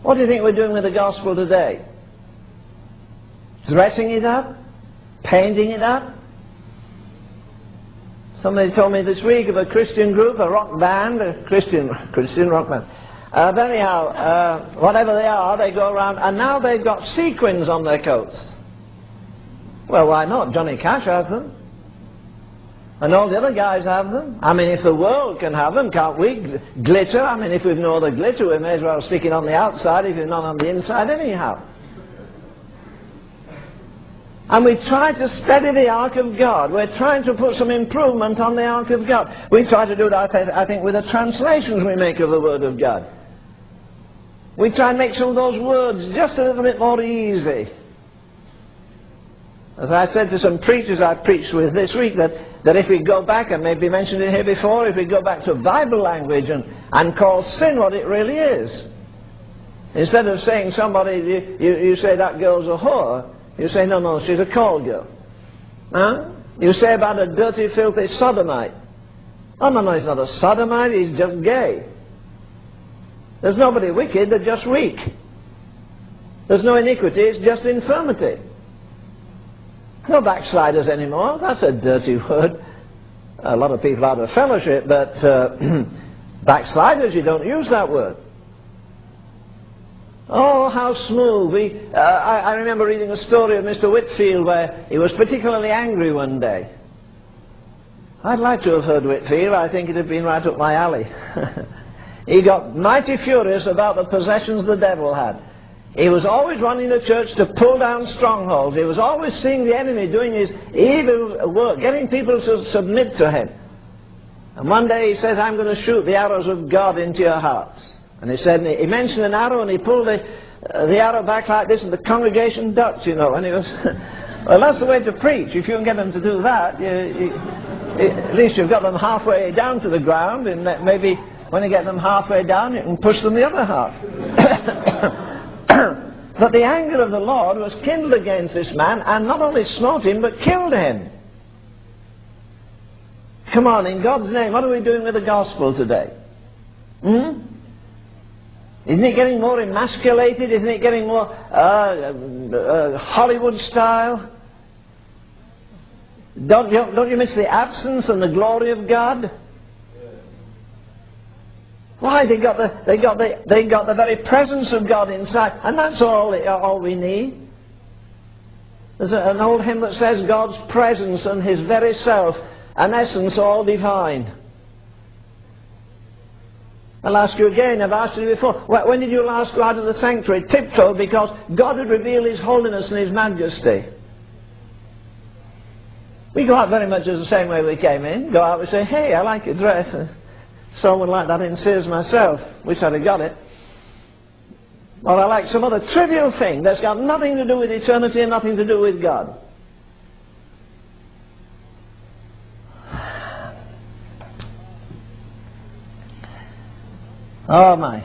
What do you think we're doing with the gospel today? Dressing it up? Painting it up? Somebody told me this week of a Christian group, a rock band, a Christian rock band. But anyhow, whatever they are, they go around, and now they've got sequins on their coats. Well, why not? Johnny Cash has them. And all the other guys have them. I mean, if the world can have them, can't we? Glitter, I mean, if we've no other glitter, we may as well stick it on the outside if it's not on the inside anyhow. And we try to steady the ark of God. We're trying to put some improvement on the ark of God. We try to do that, I think, with the translations we make of the Word of God. We try and make some of those words just a little bit more easy. As I said to some preachers I preached with this week, that if we go back, and maybe mentioned it here before, if we go back to Bible language and call sin what it really is, instead of saying somebody, you say that girl's a whore, you say, no, she's a call girl. Huh? You say about a dirty, filthy sodomite. Oh, no, he's not a sodomite, he's just gay. There's nobody wicked, they're just weak. There's no iniquity, it's just infirmity. No backsliders anymore. That's a dirty word. A lot of people out of fellowship, but backsliders, you don't use that word. Oh, how smooth. I remember reading a story of Mr. Whitfield where he was particularly angry one day. I'd like to have heard Whitfield. I think it had been right up my alley. He got mighty furious about the possessions the devil had. He was always running the church to pull down strongholds. He was always seeing the enemy doing his evil work, getting people to submit to him. And one day he says, I'm going to shoot the arrows of God into your hearts. And he said, he mentioned an arrow, and he pulled the arrow back like this, and the congregation ducked, you know. And he was, well, that's the way to preach. If you can get them to do that, at least you've got them halfway down to the ground, and maybe when you get them halfway down, you can push them the other half. But the anger of the Lord was kindled against this man, and not only smote him, but killed him. Come on, in God's name, what are we doing with the gospel today? Isn't it getting more emasculated? Isn't it getting more Hollywood style? Don't you miss the absence and the glory of God? Why? They got the very presence of God inside, and that's all we need. There's an old hymn that says, God's presence and His very self, an essence all divine. I'll ask you again, I've asked you before, when did you last go out of the sanctuary? Tiptoe, because God would reveal His holiness and His majesty. We go out very much the same way we came in. Go out and say, hey, I like your dress. Someone like that in Sears myself. Wish I'd have got it. Or I like some other trivial thing that's got nothing to do with eternity and nothing to do with God. Oh my.